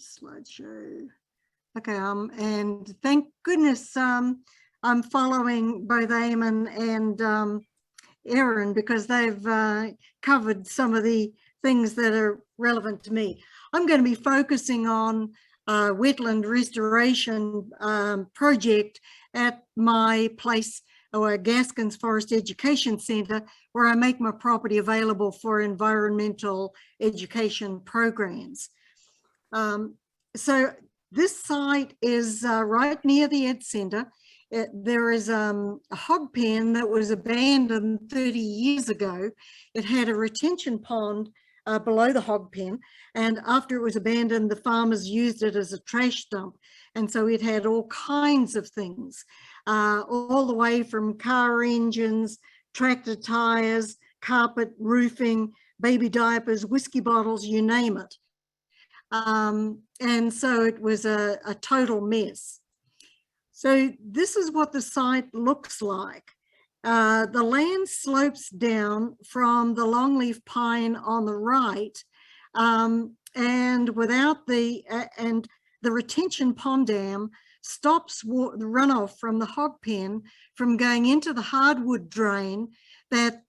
slideshow. Okay, and thank goodness I'm following both Eamon and Erin, because they've covered some of the things that are relevant to me. I'm going to be focusing on wetland restoration project at my place, or Gaskins Forest Education Centre, where I make my property available for environmental education programs. So this site is right near the Ed Centre. There is a hog pen that was abandoned 30 years ago. It had a retention pond below the hog pen, and after it was abandoned, the farmers used it as a trash dump. And so it had all kinds of things, all the way from car engines, tractor tires, carpet, roofing, baby diapers, whiskey bottles, you name it. And so it was a total mess. So this is what the site looks like. The land slopes down from the longleaf pine on the right, and without the retention pond dam stops the runoff from the hog pen from going into the hardwood drain that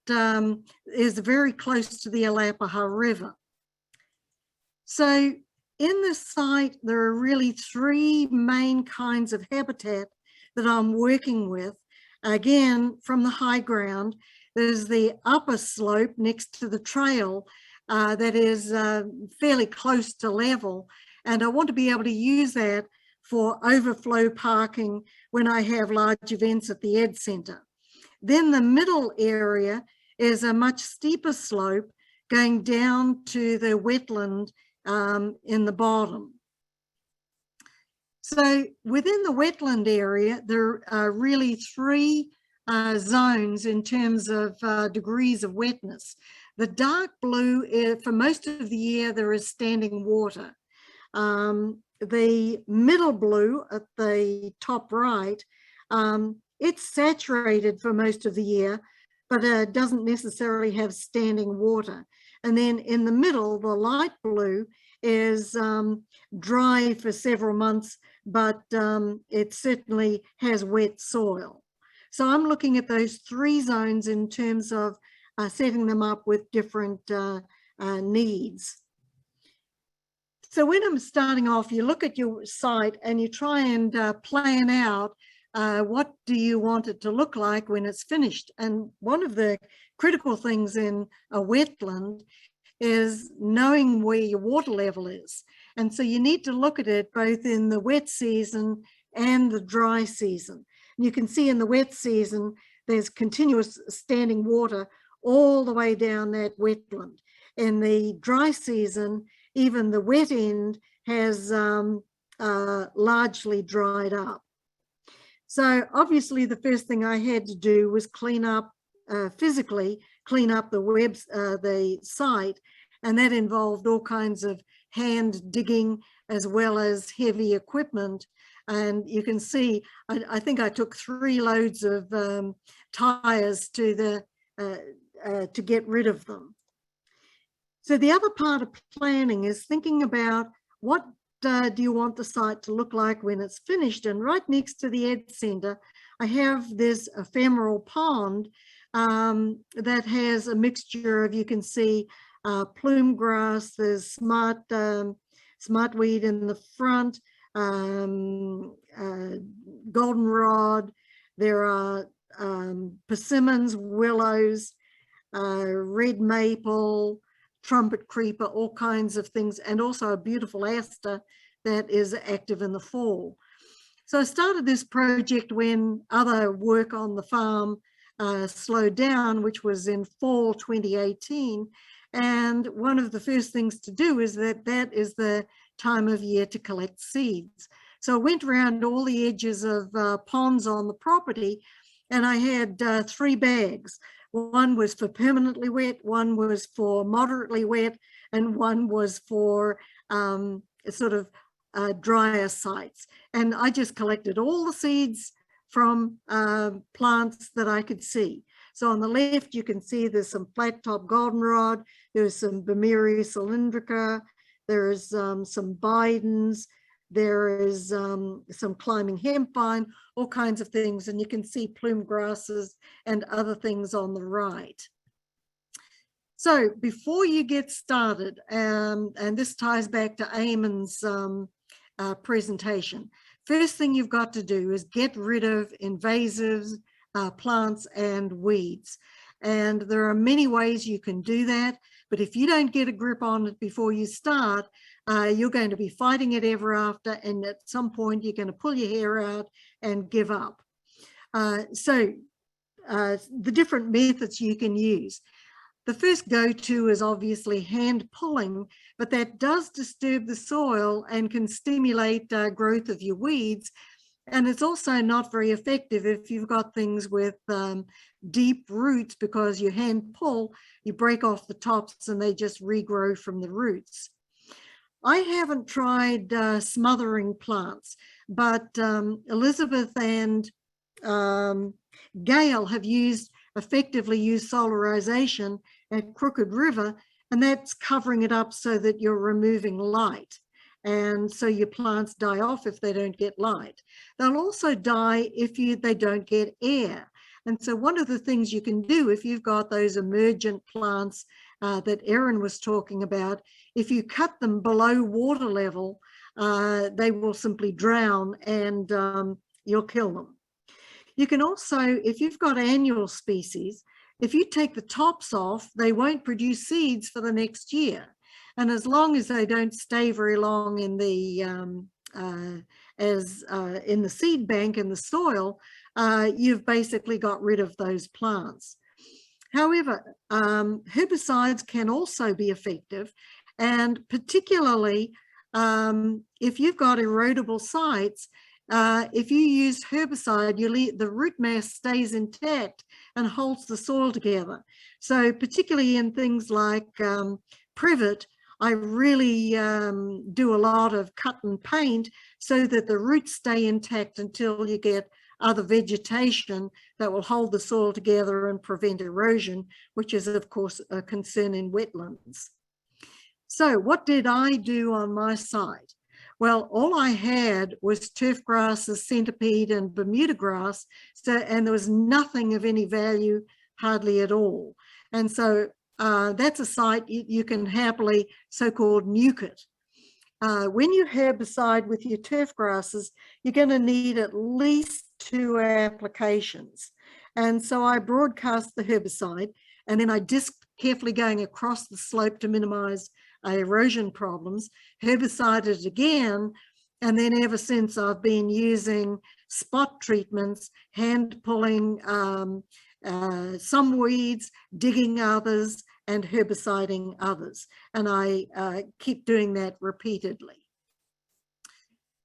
is very close to the Alapaha River. So in this site, there are really three main kinds of habitat that I'm working with. Again, from the high ground, there's the upper slope next to the trail that is fairly close to level. And I want to be able to use that for overflow parking when I have large events at the Ed Centre. Then the middle area is a much steeper slope going down to the wetland in the bottom. So within the wetland area, there are really three zones in terms of degrees of wetness. The dark blue, for most of the year, there is standing water. The middle blue at the top right, it's saturated for most of the year, but doesn't necessarily have standing water. And then in the middle, the light blue is dry for several months, but it certainly has wet soil. So I'm looking at those three zones in terms of setting them up with different needs. So when I'm starting off, you look at your site and you try and plan out what do you want it to look like when it's finished. And one of the critical things in a wetland is knowing where your water level is. And so you need to look at it both in the wet season and the dry season. And you can see in the wet season, there's continuous standing water all the way down that wetland. In the dry season, even the wet end has largely dried up. So obviously the first thing I had to do was clean up, physically clean up the site, and that involved all kinds of hand digging as well as heavy equipment. And you can see, I think I took 3 loads of tires to get rid of them. So the other part of planning is thinking about what do you want the site to look like when it's finished. And right next to the Ed Centre, I have this ephemeral pond that has a mixture of, you can see, plume grass, there's smartweed in the front, goldenrod, there are persimmons, willows, red maple, trumpet creeper, all kinds of things, and also a beautiful aster that is active in the fall. So I started this project when other work on the farm slowed down, which was in fall 2018. And one of the first things to do is that is the time of year to collect seeds. So I went around all the edges of ponds on the property, and I had 3 bags. One was for permanently wet, one was for moderately wet, and one was for sort of drier sites. And I just collected all the seeds from plants that I could see. So on the left, you can see there's some flat top goldenrod, there's some Bemeria cylindrica, there is some Bidens, there is some climbing hempvine, all kinds of things, and you can see plume grasses and other things on the right. So before you get started, and this ties back to Eamon's presentation, first thing you've got to do is get rid of invasives, plants and weeds. And there are many ways you can do that, but if you don't get a grip on it before you start, you're going to be fighting it ever after, and at some point you're going to pull your hair out and give up. The different methods you can use. The first go-to is obviously hand pulling, but that does disturb the soil and can stimulate growth of your weeds. And it's also not very effective if you've got things with deep roots, because you hand pull, you break off the tops and they just regrow from the roots. I haven't tried smothering plants, but Elizabeth and Gail have effectively used solarization at Crooked River, and that's covering it up so that you're removing light. And so your plants die off if they don't get light. They'll also die if they don't get air. And so one of the things you can do if you've got those emergent plants that Erin was talking about, if you cut them below water level, they will simply drown and you'll kill them. You can also, if you've got annual species, if you take the tops off, they won't produce seeds for the next year. And as long as they don't stay very long in the in the seed bank in the soil, you've basically got rid of those plants. However, herbicides can also be effective, and particularly if you've got erodible sites, if you use herbicide, the root mass stays intact and holds the soil together. So particularly in things like privet, I really do a lot of cut and paint so that the roots stay intact until you get other vegetation that will hold the soil together and prevent erosion, which is of course a concern in wetlands. So what did I do on my site? Well, all I had was turf grasses, centipede and Bermuda grass, and there was nothing of any value, hardly at all. And so that's a site you can happily so-called nuke it. When you herbicide with your turf grasses, you're going to need at least 2 applications. And so I broadcast the herbicide, and then I disked carefully going across the slope to minimize erosion problems, herbicided it again, and then ever since I've been using spot treatments, hand pulling some weeds, digging others, and herbiciding others. And I keep doing that repeatedly.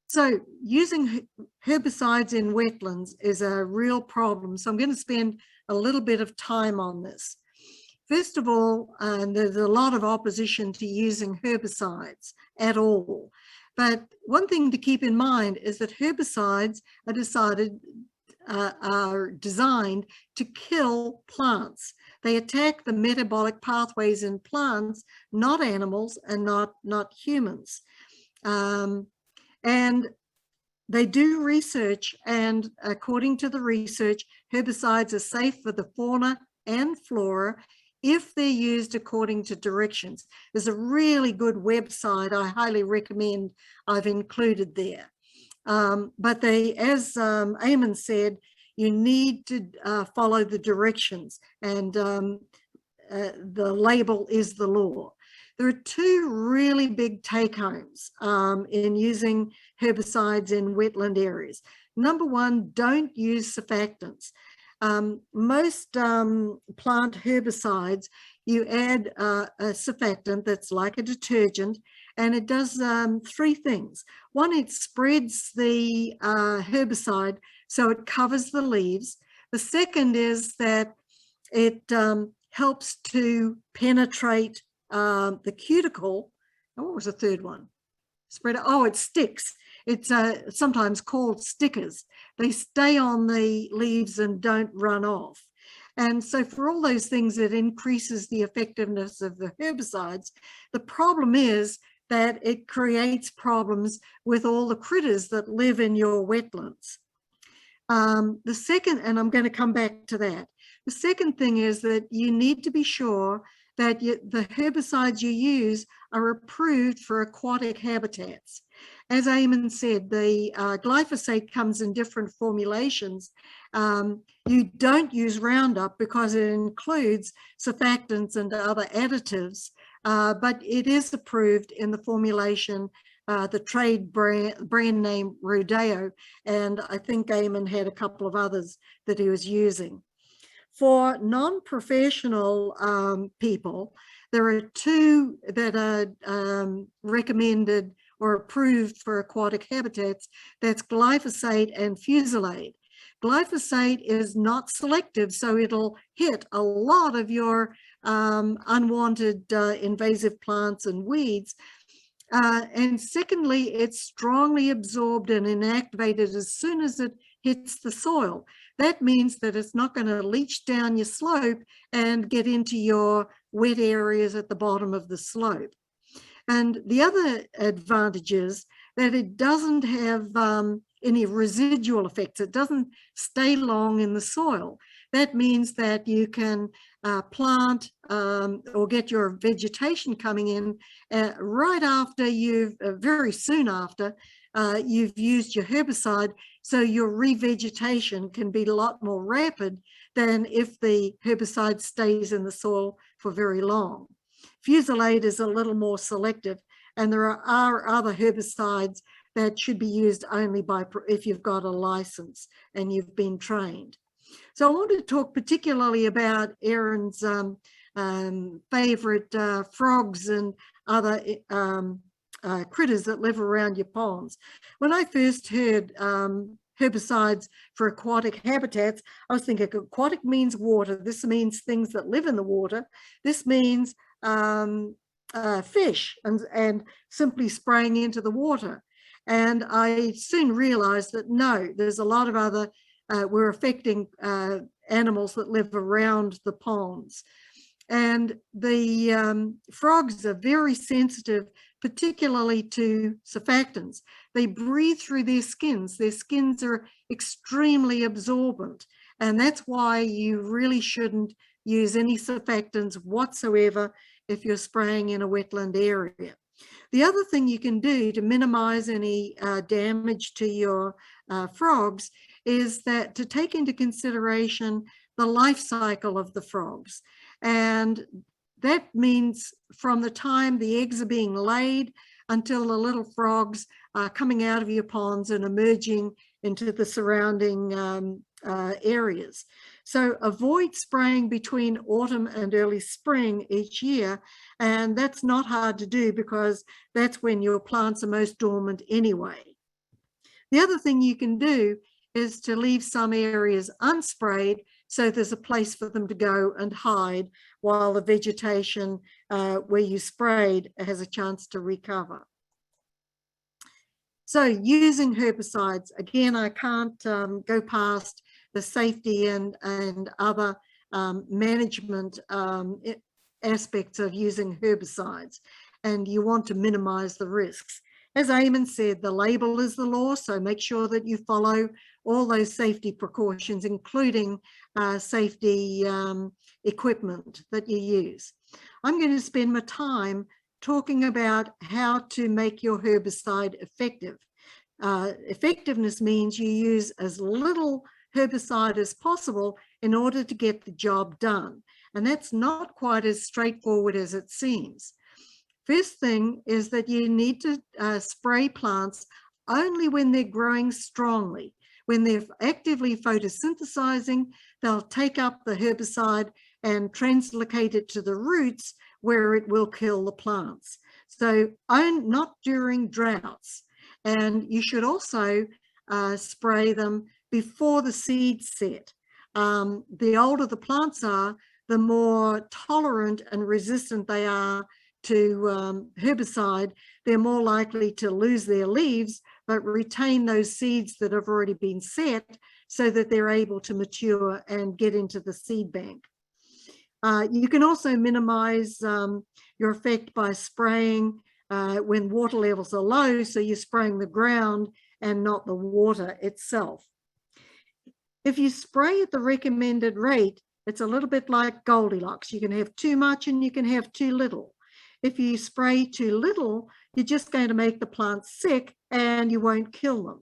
So using herbicides in wetlands is a real problem. So I'm going to spend a little bit of time on this. First of all, there's a lot of opposition to using herbicides at all. But one thing to keep in mind is that herbicides are designed to kill plants. They attack the metabolic pathways in plants, not animals and not humans. And they do research, and according to the research, herbicides are safe for the fauna and flora if they're used according to directions. There's a really good website I highly recommend. I've included there. But as Eamon said, you need to follow the directions, and the label is the law. There are 2 really big take-homes in using herbicides in wetland areas. Number 1, don't use surfactants. Most plant herbicides, you add a surfactant that's like a detergent, and it does 3 things. 1, it spreads the herbicide so it covers the leaves. The second is that it helps to penetrate the cuticle. And what was the third one? It sticks. It's sometimes called stickers. They stay on the leaves and don't run off. And so for all those things, it increases the effectiveness of the herbicides. The problem is that it creates problems with all the critters that live in your wetlands. The second, and I'm going to come back to that, the second thing is that you need to be sure that the herbicides you use are approved for aquatic habitats. As Eamon said, the glyphosate comes in different formulations. You don't use Roundup because it includes surfactants and other additives, but it is approved in the formulation, the trade brand name Rodeo, and I think Eamon had a couple of others that he was using. For non-professional people, there are two that are recommended or approved for aquatic habitats. That's glyphosate and fusilade. Glyphosate is not selective, so it'll hit a lot of your unwanted invasive plants and weeds. And secondly, it's strongly absorbed and inactivated as soon as it hits the soil. That means that it's not going to leach down your slope and get into your wet areas at the bottom of the slope. And the other advantage is that it doesn't have any residual effects. It doesn't stay long in the soil. That means that you can plant or get your vegetation coming in right after very soon after you've used your herbicide, so your revegetation can be a lot more rapid than if the herbicide stays in the soil for very long. Fusilade is a little more selective, and there are other herbicides that should be used only if you've got a license and you've been trained. So I want to talk particularly about Erin's favorite frogs and other critters that live around your ponds. When I first heard herbicides for aquatic habitats, I was thinking aquatic means water. This means things that live in the water. This means fish and simply spraying into the water. And I soon realized that no, there's a lot of other, we're affecting animals that live around the ponds. And the frogs are very sensitive, particularly to surfactants. They breathe through their skins. Their skins are extremely absorbent. And that's why you really shouldn't use any surfactants whatsoever if you're spraying in a wetland area. The other thing you can do to minimize any damage to your frogs is that to take into consideration the life cycle of the frogs. And that means from the time the eggs are being laid until the little frogs are coming out of your ponds and emerging into the surrounding areas. So avoid spraying between autumn and early spring each year, and that's not hard to do because that's when your plants are most dormant anyway. The other thing you can do is to leave some areas unsprayed so there's a place for them to go and hide while the vegetation where you sprayed has a chance to recover. So using herbicides, again, I can't go past the safety and other management aspects of using herbicides, and you want to minimize the risks. As Eamon said, the label is the law, so make sure that you follow all those safety precautions, including safety equipment that you use. I'm going to spend my time talking about how to make your herbicide effective. Effectiveness means you use as little herbicide as possible in order to get the job done. And that's not quite as straightforward as it seems. First thing is that you need to spray plants only when they're growing strongly. When they're actively photosynthesizing, they'll take up the herbicide and translocate it to the roots where it will kill the plants. So not during droughts. And you should also spray them before the seeds set. The older the plants are, the more tolerant and resistant they are to herbicide. They're more likely to lose their leaves, but retain those seeds that have already been set so that they're able to mature and get into the seed bank. You can also minimize your effect by spraying when water levels are low, so you're spraying the ground and not the water itself. If you spray at the recommended rate, it's a little bit like Goldilocks. You can have too much and you can have too little. If you spray too little, you're just going to make the plants sick and you won't kill them.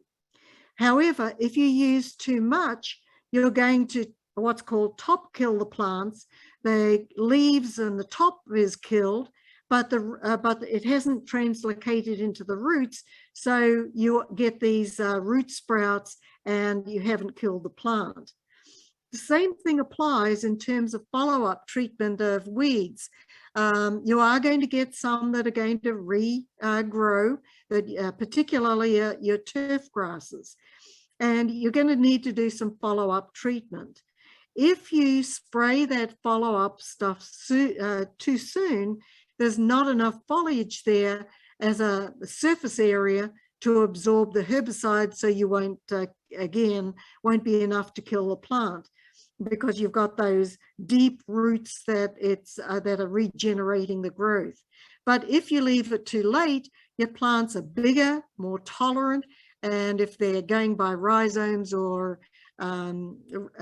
However, if you use too much, you're going to what's called top kill the plants. The leaves and the top is killed, but it hasn't translocated into the roots, so you get these root sprouts and you haven't killed the plant. The same thing applies in terms of follow-up treatment of weeds. You are going to get some that are going to regrow, particularly your turf grasses, and you're going to need to do some follow-up treatment. If you spray that follow-up stuff too soon, there's not enough foliage there as a surface area to absorb the herbicide, so you won't be enough to kill the plant, because you've got those deep roots that are regenerating the growth. But if you leave it too late, your plants are bigger, more tolerant, and if they're going by rhizomes or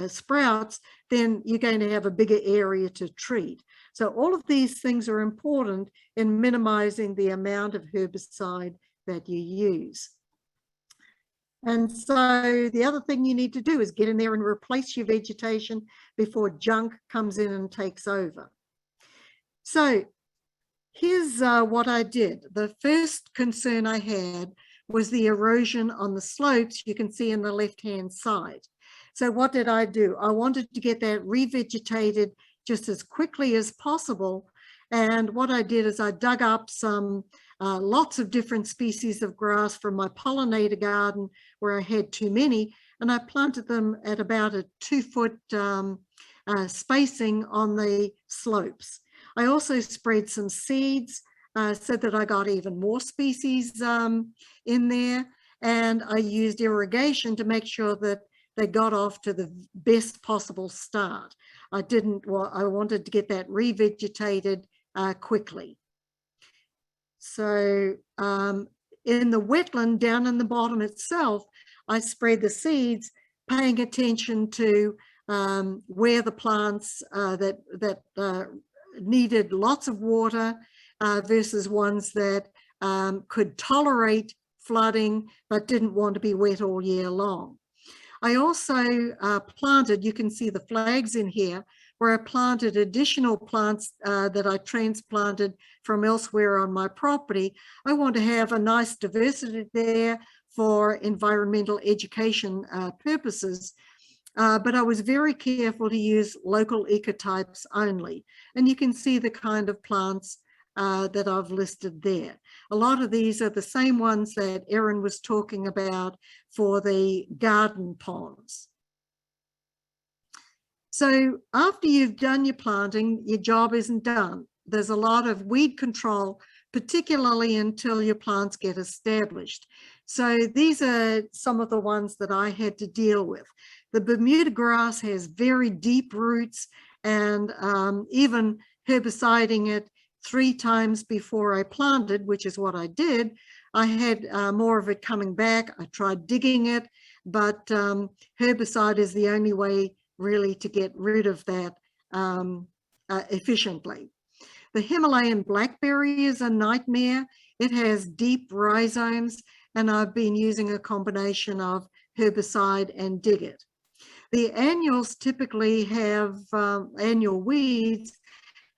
sprouts, then you're going to have a bigger area to treat. So all of these things are important in minimizing the amount of herbicide that you use. And so the other thing you need to do is get in there and replace your vegetation before junk comes in and takes over. So here's what I did. The first concern I had was the erosion on the slopes you can see on the left-hand side. So what did I do? I wanted to get that revegetated just as quickly as possible. And what I did is I dug up some lots of different species of grass from my pollinator garden where I had too many, and I planted them at about a 2-foot spacing on the slopes. I also spread some seeds so that I got even more species in there, and I used irrigation to make sure that they got off to the best possible start. I wanted to get that revegetated quickly. So in the wetland down in the bottom itself, I spread the seeds, paying attention to where the plants that needed lots of water versus ones that could tolerate flooding but didn't want to be wet all year long. I also planted, you can see the flags in here, where I planted additional plants that I transplanted from elsewhere on my property. I want to have a nice diversity there for environmental education purposes, but I was very careful to use local ecotypes only. And you can see the kind of plants that I've listed there. A lot of these are the same ones that Erin was talking about for the garden ponds. So after you've done your planting, your job isn't done. There's a lot of weed control, particularly until your plants get established. So these are some of the ones that I had to deal with. The Bermuda grass has very deep roots, and even herbiciding it 3 times before I planted, which is what I did, I had more of it coming back. I tried digging it, but herbicide is the only way really to get rid of that efficiently. The Himalayan blackberry is a nightmare. It has deep rhizomes, and I've been using a combination of herbicide and dig it. The annuals typically have, annual weeds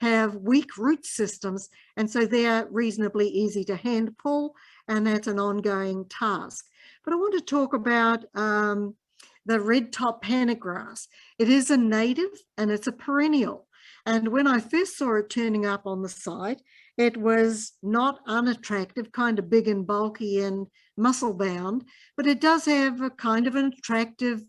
have weak root systems, and so they're reasonably easy to hand pull, and that's an ongoing task. But I want to talk about the red top panic grass. It is a native and it's a perennial. And when I first saw it turning up on the site, it was not unattractive, kind of big and bulky and muscle bound, but it does have a kind of an attractive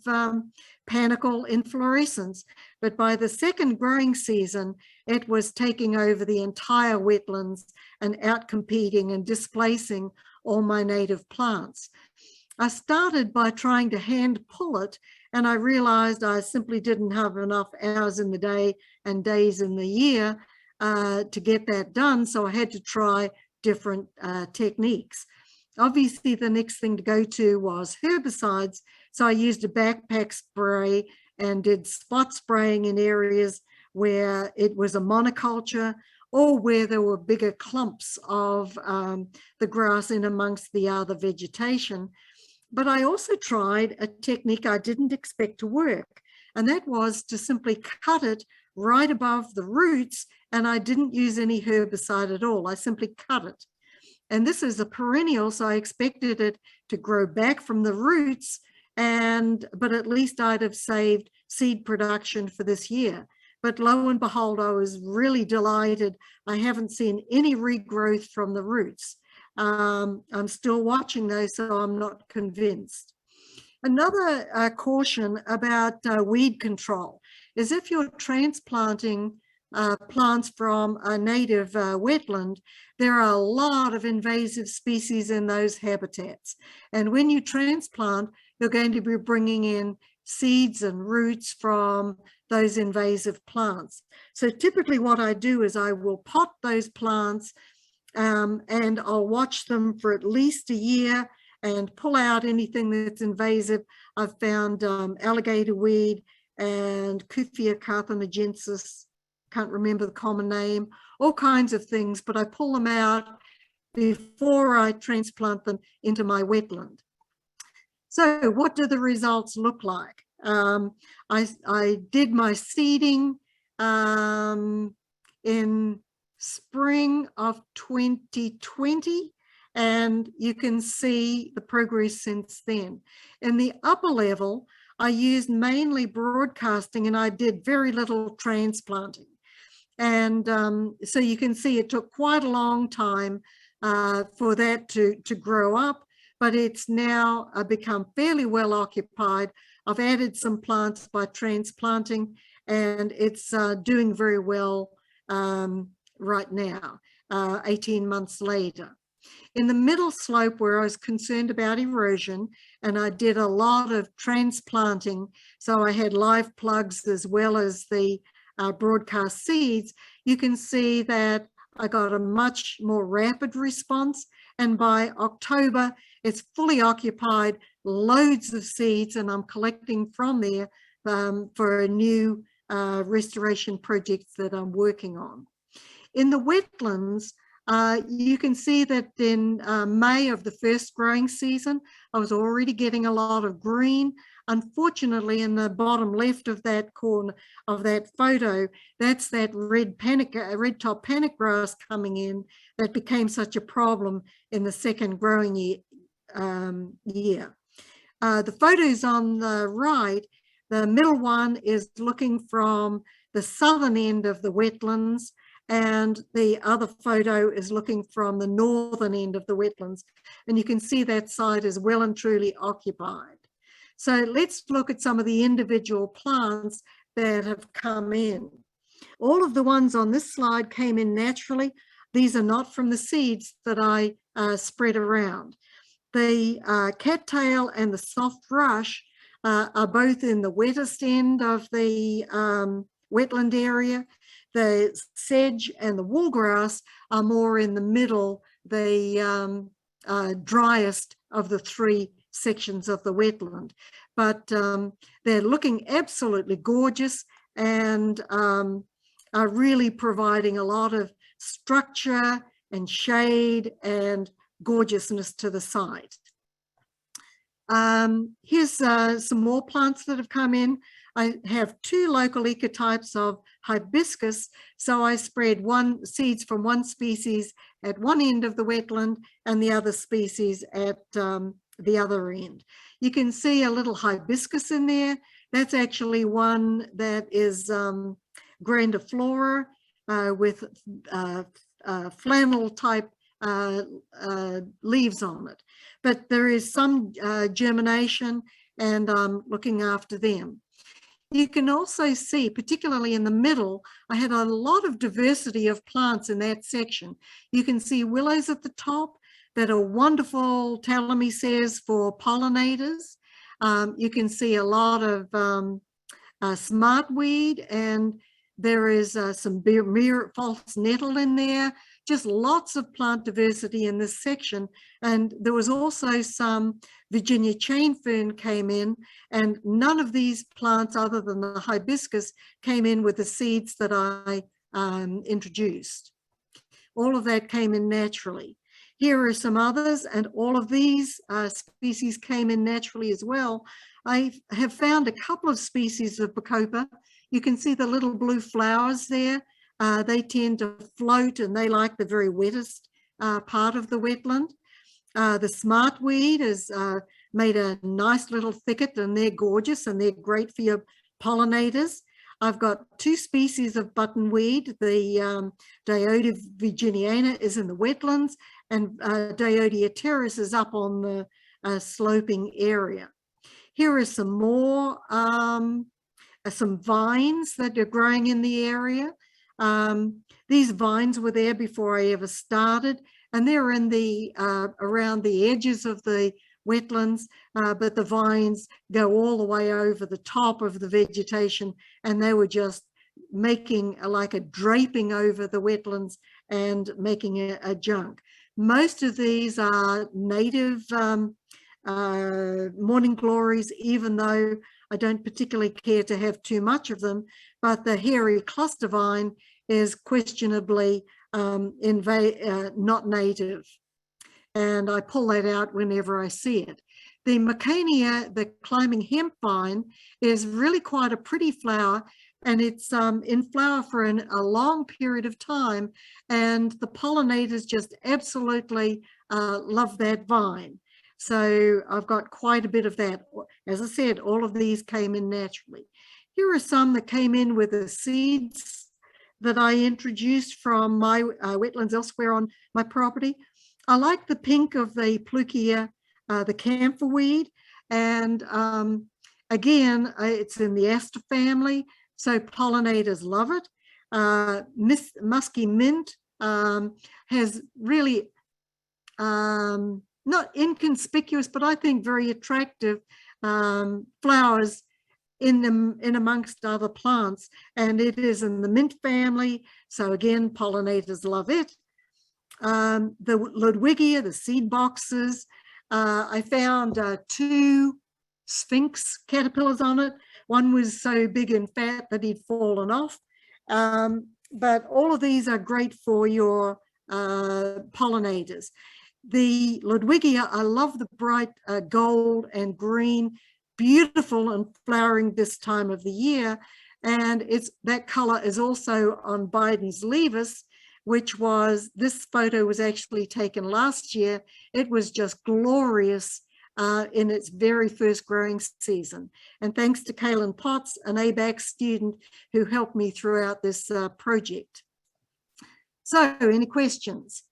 panicle inflorescence. But by the second growing season, it was taking over the entire wetlands and outcompeting and displacing all my native plants. I started by trying to hand pull it, and I realized I simply didn't have enough hours in the day and days in the year to get that done. So I had to try different techniques. Obviously, the next thing to go to was herbicides. So I used a backpack spray and did spot spraying in areas where it was a monoculture or where there were bigger clumps of the grass in amongst the other vegetation. But I also tried a technique I didn't expect to work, and that was to simply cut it right above the roots, and I didn't use any herbicide at all. I simply cut it. And this is a perennial, so I expected it to grow back from the roots, but at least I'd have saved seed production for this year. But lo and behold, I was really delighted. I haven't seen any regrowth from the roots. I'm still watching those, so I'm not convinced. Another caution about weed control is if you're transplanting plants from a native wetland, there are a lot of invasive species in those habitats. And when you transplant, you're going to be bringing in seeds and roots from those invasive plants. So typically what I do is I will pot those plants and I'll watch them for at least a year and pull out anything that's invasive. I've found alligator weed and Cuphea carthaginosus, can't remember the common name, all kinds of things, but I pull them out before I transplant them into my wetland. So what do the results look like? I did my seeding in spring of 2020, and you can see the progress since then. In the upper level, I used mainly broadcasting and I did very little transplanting. And so you can see it took quite a long time for that to grow up, but it's now become fairly well occupied. I've added some plants by transplanting, and it's doing very well right now, 18 months later. In the middle slope where I was concerned about erosion, and I did a lot of transplanting, so I had live plugs as well as the broadcast seeds, you can see that I got a much more rapid response, and by October it's fully occupied, loads of seeds, and I'm collecting from there for a new restoration projects that I'm working on. In the wetlands, you can see that in May of the first growing season, I was already getting a lot of green. Unfortunately, in the bottom left of that corner of that photo, that's that red top panic grass coming in that became such a problem in the second growing year. The photos on the right, the middle one is looking from the southern end of the wetlands, and the other photo is looking from the northern end of the wetlands. And you can see that site is well and truly occupied. So let's look at some of the individual plants that have come in. All of the ones on this slide came in naturally. These are not from the seeds that I spread around. The cattail and the soft rush are both in the wettest end of the wetland area. The sedge and the woolgrass are more in the middle, the driest of the three sections of the wetland. But they're looking absolutely gorgeous and are really providing a lot of structure and shade and gorgeousness to the site. Here's some more plants that have come in. I have two local ecotypes of hibiscus, so I spread seeds from one species at one end of the wetland and the other species at the other end. You can see a little hibiscus in there. That's actually one that is grandiflora with flannel type leaves on it. But there is some germination, and I'm looking after them. You can also see, particularly in the middle, I had a lot of diversity of plants in that section. You can see willows at the top that are wonderful telomeres for pollinators. You can see a lot of smartweed, and there is some false nettle in there just lots of plant diversity in this section. And there was also some Virginia chain fern came in, and none of these plants other than the hibiscus came in with the seeds that I introduced. All of that came in naturally. Here are some others, and all of these species came in naturally as well. I have found a couple of species of Bacopa. You can see the little blue flowers there. They tend to float, and they like the very wettest part of the wetland. The smartweed has made a nice little thicket, and they're gorgeous, and they're great for your pollinators. I've got two species of buttonweed. The Diodia virginiana is in the wetlands, and Diodia terrace is up on the sloping area. Here are some more, some vines that are growing in the area. These vines were there before I ever started, and they're in the around the edges of the wetlands, but the vines go all the way over the top of the vegetation, and they were just making like a draping over the wetlands and making a junk. Most of these are native morning glories, even though I don't particularly care to have too much of them, but the hairy cluster vine is questionably not native. And I pull that out whenever I see it. The Macania, the climbing hemp vine, is really quite a pretty flower, and it's in flower for a long period of time, and the pollinators just absolutely love that vine. So I've got quite a bit of that. As I said, all of these came in naturally. Here are some that came in with the seeds that I introduced from my wetlands elsewhere on my property. I like the pink of the Plukia, the camphor weed, and again, it's in the aster family, so pollinators love it. Musky mint has really not inconspicuous, but I think very attractive flowers in amongst other plants, and it is in the mint family, so again, pollinators love it. The Ludwigia, the seed boxes, I found two sphinx caterpillars on it. One was so big and fat that he'd fallen off, but all of these are great for your pollinators. The Ludwigia, I love the bright gold and green, beautiful and flowering this time of the year, and that color is also on Biden's Levis, which was, this photo was actually taken last year. It was just glorious in its very first growing season. And thanks to Kaylin Potts, an ABAC student who helped me throughout this project. So any questions?